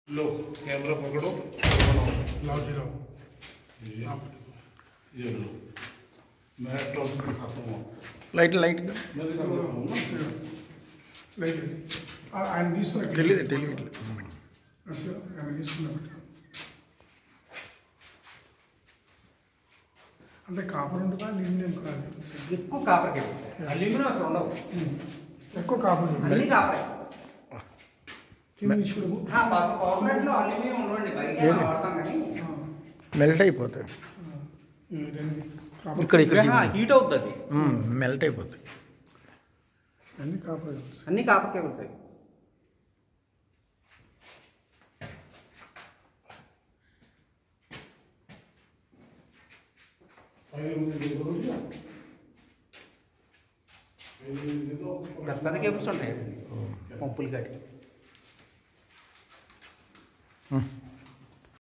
लो camera पकड़ो लाओ जी लाओ ये लो मैं टॉस दिखाता हूँ लाइट लाइट ఆయన తీసుకున్నా తెలియదు తెలియదు ఆయన తీసుకున్నా అంటే కాపర్ ఉంటుందా అల్యూమినియం కాదు ఎక్కువ కాపర్ కేబుల్ సార్ అల్యూమినియం అసలు ఉండవు ఎక్కువ కాపర్ అన్ని కాపరే కింద తీసుకోవడము పవర్ ప్లాంట్లో అల్యూమినియం ఉండవండి బయట వాడతాం కానీ మెల్ట్ అయిపోతాయి కాపర్ ఇక్కడ హీట్ అవుతుంది మెల్ట్ అయిపోతాయి అన్ని కాపర్ అన్ని కాపర్ కేబుల్స్ అవి పెద్ద కేబుల్స్ ఉంటాయి పంపులు కాటి